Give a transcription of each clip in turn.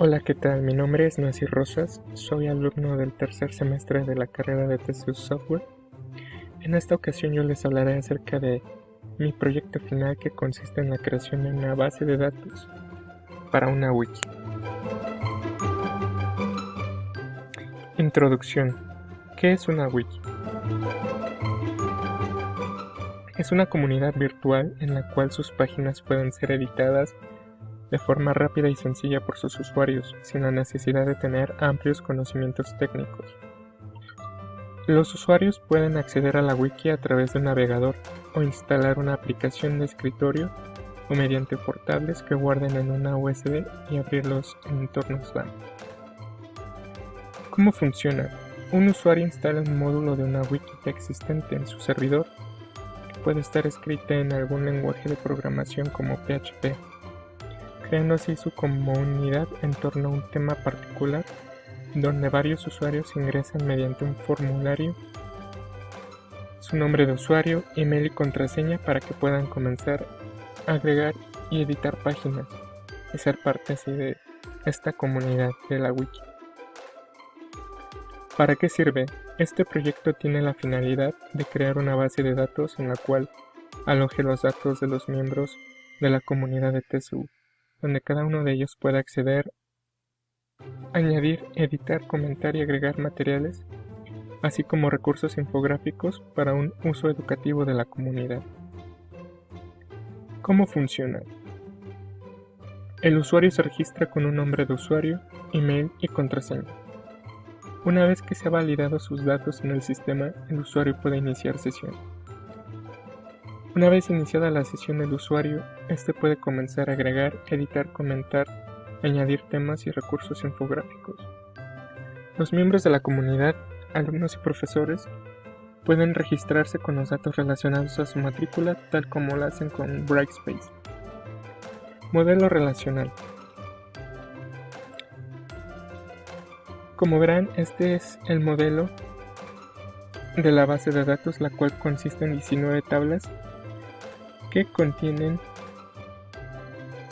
Hola, ¿qué tal? Mi nombre es Nasir Rosas, soy alumno del tercer semestre de la carrera de TSU Software. En esta ocasión yo les hablaré acerca de mi proyecto final, que consiste en la creación de una base de datos para una wiki. Introducción. ¿Qué es una wiki? Es una comunidad virtual en la cual sus páginas pueden ser editadas de forma rápida y sencilla por sus usuarios, sin la necesidad de tener amplios conocimientos técnicos. Los usuarios pueden acceder a la wiki a través de un navegador o instalar una aplicación de escritorio o mediante portables que guarden en una USB y abrirlos en entornos LAN. ¿Cómo funciona? Un usuario instala un módulo de una wiki ya existente en su servidor, que puede estar escrita en algún lenguaje de programación como PHP, creando así su comunidad en torno a un tema particular, donde varios usuarios ingresan mediante un formulario su nombre de usuario, email y contraseña para que puedan comenzar a agregar y editar páginas y ser parte así de esta comunidad de la wiki. ¿Para qué sirve? Este proyecto tiene la finalidad de crear una base de datos en la cual aloje los datos de los miembros de la comunidad de TSU, donde cada uno de ellos pueda acceder, añadir, editar, comentar y agregar materiales, así como recursos infográficos para un uso educativo de la comunidad. ¿Cómo funciona? El usuario se registra con un nombre de usuario, email y contraseña. Una vez que se ha validado sus datos en el sistema, el usuario puede iniciar sesión. Una vez iniciada la sesión del usuario, este puede comenzar a agregar, editar, comentar, añadir temas y recursos infográficos. Los miembros de la comunidad, alumnos y profesores, pueden registrarse con los datos relacionados a su matrícula, tal como lo hacen con Brightspace. Modelo relacional. Como verán, este es el modelo de la base de datos, la cual consiste en 19 tablas que contienen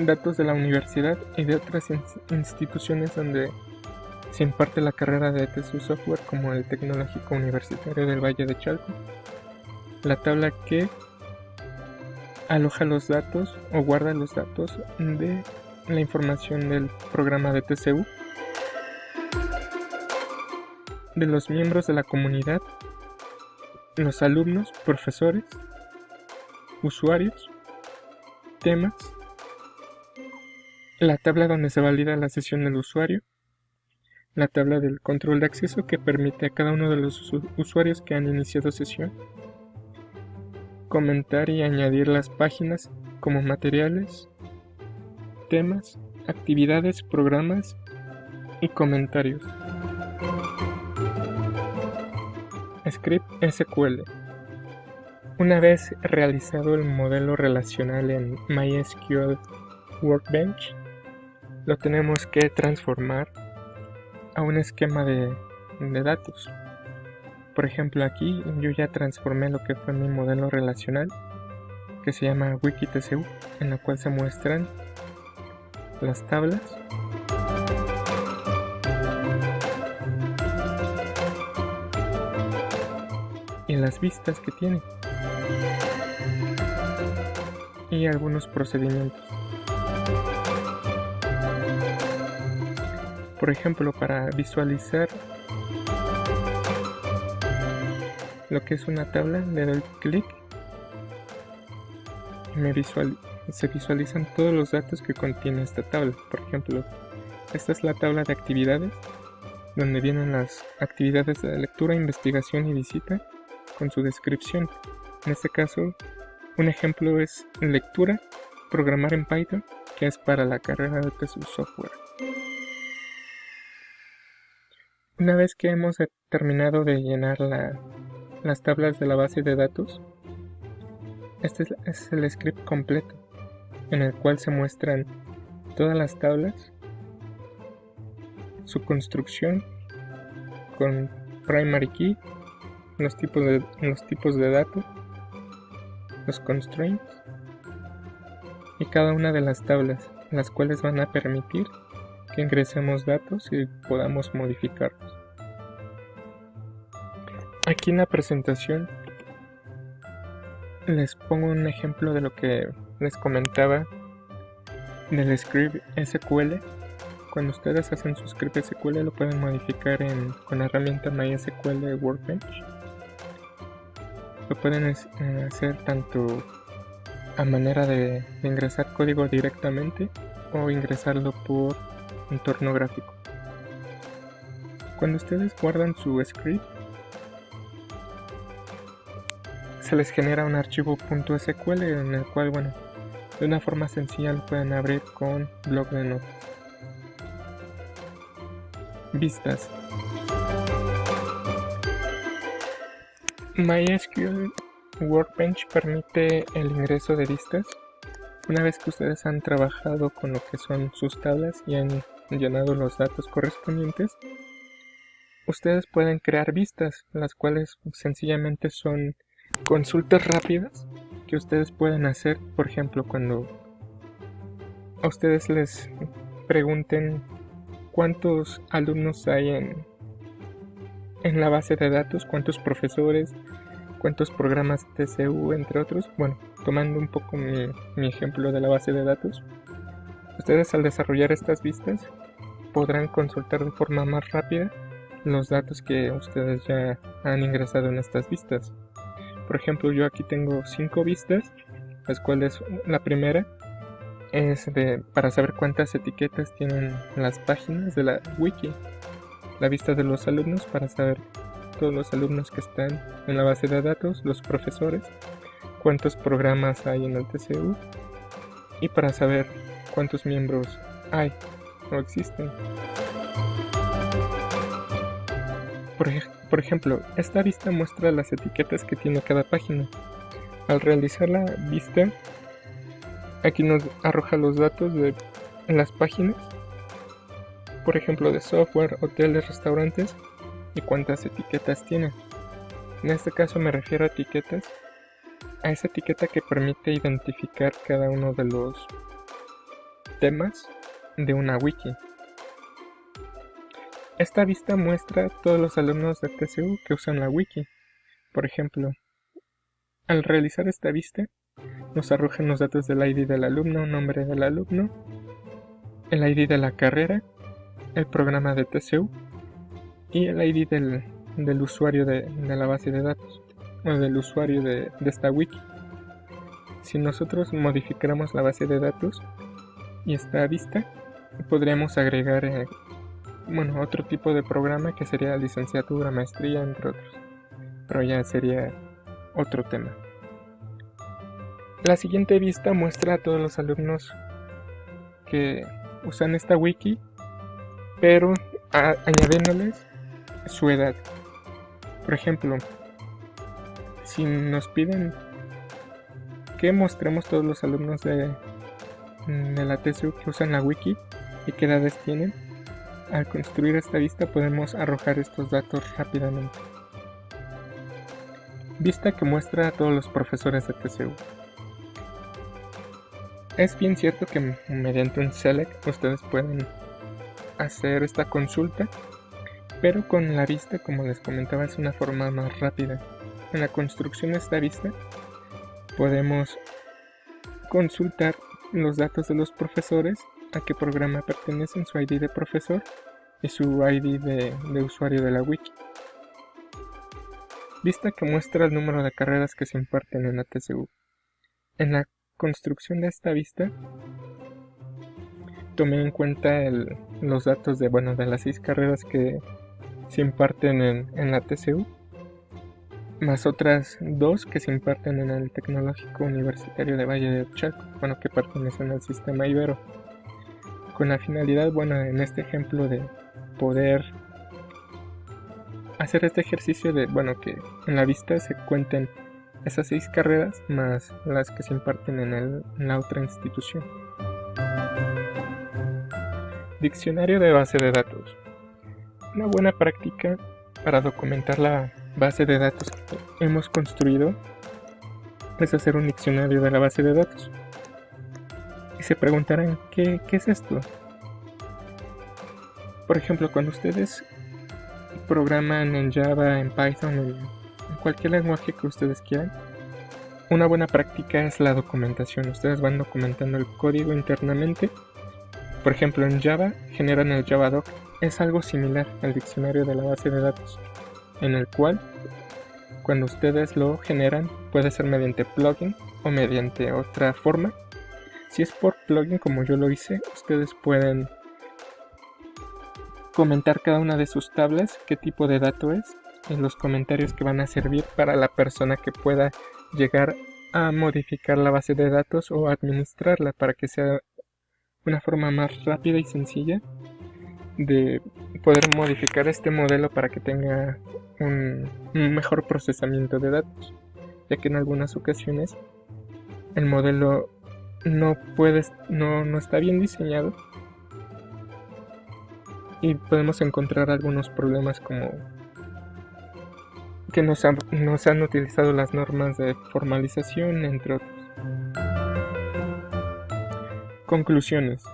datos de la universidad y de otras instituciones donde se imparte la carrera de TSU Software, como el Tecnológico Universitario del Valle de Chalco. La tabla que aloja los datos o guarda los datos de la información del programa de TSU, de los miembros de la comunidad, los alumnos, profesores, usuarios, temas, la tabla donde se valida la sesión del usuario, la tabla del control de acceso que permite a cada uno de los usuarios que han iniciado sesión comentar y añadir las páginas como materiales, temas, actividades, programas y comentarios. Script SQL. Una vez realizado el modelo relacional en MySQL Workbench, lo tenemos que transformar a un esquema de datos. Por ejemplo, aquí yo ya transformé lo que fue mi modelo relacional, que se llama WikiTSU, en la cual se muestran las tablas, y las vistas que tiene, y algunos procedimientos. Por ejemplo, para visualizar lo que es una tabla, le doy clic y se visualizan todos los datos que contiene esta tabla. Por ejemplo, esta es la tabla de actividades, donde vienen las actividades de lectura, investigación y visita con su descripción. En este caso, un ejemplo es lectura, programar en Python, que es para la carrera de TSU Software. Una vez que hemos terminado de llenar las tablas de la base de datos, este es el script completo, en el cual se muestran todas las tablas, su construcción con primary key, los tipos de datos, los constraints y cada una de las tablas, las cuales van a permitir que ingresemos datos y podamos modificarlos. Aquí en la presentación les pongo un ejemplo de lo que les comentaba del script SQL. Cuando ustedes hacen su script SQL lo pueden modificar con la herramienta MySQL Workbench. Lo pueden hacer tanto a manera de ingresar código directamente o ingresarlo por entorno gráfico. Cuando ustedes guardan su script, se les genera un archivo .sql en el cual, de una forma sencilla lo pueden abrir con bloc de notas. Vistas. MySQL Workbench permite el ingreso de vistas. Una vez que ustedes han trabajado con lo que son sus tablas y han llenado los datos correspondientes, ustedes pueden crear vistas, las cuales sencillamente son consultas rápidas que ustedes pueden hacer. Por ejemplo, cuando a ustedes les pregunten cuántos alumnos hay en la base de datos, cuántos profesores, cuántos programas de TCU, entre otros. Tomando un poco mi ejemplo de la base de datos, ustedes al desarrollar estas vistas podrán consultar de forma más rápida los datos que ustedes ya han ingresado en estas vistas. Por ejemplo, yo aquí tengo 5 vistas, las cuales la primera es para saber cuántas etiquetas tienen las páginas de la wiki. La vista de los alumnos para saber todos los alumnos que están en la base de datos, los profesores, cuántos programas hay en el TCU y para saber cuántos miembros hay o existen. Por ejemplo, esta vista muestra las etiquetas que tiene cada página. Al realizar la vista, aquí nos arroja los datos de las páginas, por ejemplo de software, hoteles, restaurantes y cuántas etiquetas tiene. En este caso me refiero a etiquetas, a esa etiqueta que permite identificar cada uno de los temas de una wiki. Esta vista muestra a todos los alumnos de TCU que usan la wiki. Por ejemplo, al realizar esta vista, nos arrojan los datos del ID del alumno, nombre del alumno, el ID de la carrera, el programa de TCU y el ID del usuario de la base de datos, o del usuario de esta wiki. Si nosotros modificáramos la base de datos y esta vista, podríamos agregar otro tipo de programa que sería licenciatura, maestría, entre otros, pero ya sería otro tema. La siguiente vista muestra a todos los alumnos que usan esta wiki, pero añadiéndoles su edad. Por ejemplo, si nos piden que mostremos todos los alumnos de la TCU que usan la wiki y qué edades tienen, al construir esta vista podemos arrojar estos datos rápidamente. Vista que muestra a todos los profesores de TCU. Es bien cierto que mediante un select ustedes pueden hacer esta consulta, pero con la vista, como les comentaba, es una forma más rápida. En la construcción de esta vista podemos consultar los datos de los profesores, a qué programa pertenecen, su ID de profesor y su ID de usuario de la wiki. Vista que muestra el número de carreras que se imparten en la TCU. En la construcción de esta vista tomé en cuenta los datos de las 6 carreras que se imparten en la TCU, más otras 2 que se imparten en el Tecnológico Universitario de Valle de Chalco, que pertenecen al sistema Ibero, con la finalidad, en este ejemplo de poder hacer este ejercicio de, que en la vista se cuenten esas 6 carreras más las que se imparten en la otra institución. Diccionario de base de datos. Una buena práctica para documentar la base de datos que hemos construido es hacer un diccionario de la base de datos. Y se preguntarán, ¿qué es esto? Por ejemplo, cuando ustedes programan en Java, en Python, en cualquier lenguaje que ustedes quieran, una buena práctica es la documentación. Ustedes van documentando el código internamente. Por ejemplo, en Java generan el JavaDoc. Es algo similar al diccionario de la base de datos, en el cual, cuando ustedes lo generan, puede ser mediante plugin o mediante otra forma. Si es por plugin, como yo lo hice, ustedes pueden comentar cada una de sus tablas, qué tipo de dato es, en los comentarios que van a servir para la persona que pueda llegar a modificar la base de datos o administrarla, para que sea una forma más rápida y sencilla de poder modificar este modelo para que tenga un mejor procesamiento de datos, ya que en algunas ocasiones el modelo no está bien diseñado y podemos encontrar algunos problemas como que no se han utilizado las normas de formalización, entre otros. Conclusiones.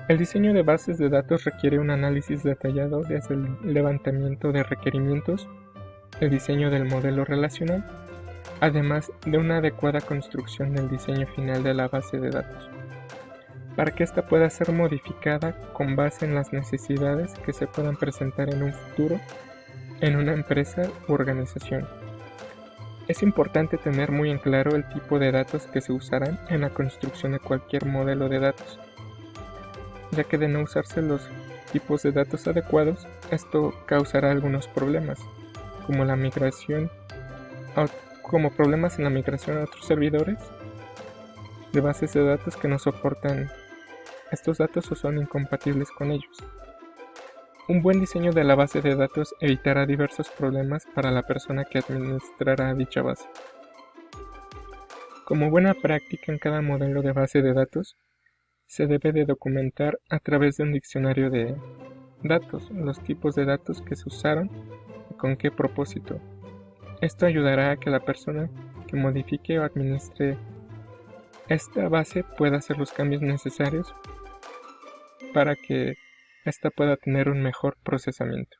El diseño de bases de datos requiere un análisis detallado desde el levantamiento de requerimientos, el diseño del modelo relacional, además de una adecuada construcción del diseño final de la base de datos, para que ésta pueda ser modificada con base en las necesidades que se puedan presentar en un futuro en una empresa u organización. Es importante tener muy en claro el tipo de datos que se usarán en la construcción de cualquier modelo de datos, ya que de no usarse los tipos de datos adecuados, esto causará algunos problemas, como problemas en la migración a otros servidores de bases de datos que no soportan estos datos o son incompatibles con ellos. Un buen diseño de la base de datos evitará diversos problemas para la persona que administrará dicha base. Como buena práctica en cada modelo de base de datos, se debe de documentar a través de un diccionario de datos los tipos de datos que se usaron y con qué propósito. Esto ayudará a que la persona que modifique o administre esta base pueda hacer los cambios necesarios para que ésta pueda tener un mejor procesamiento.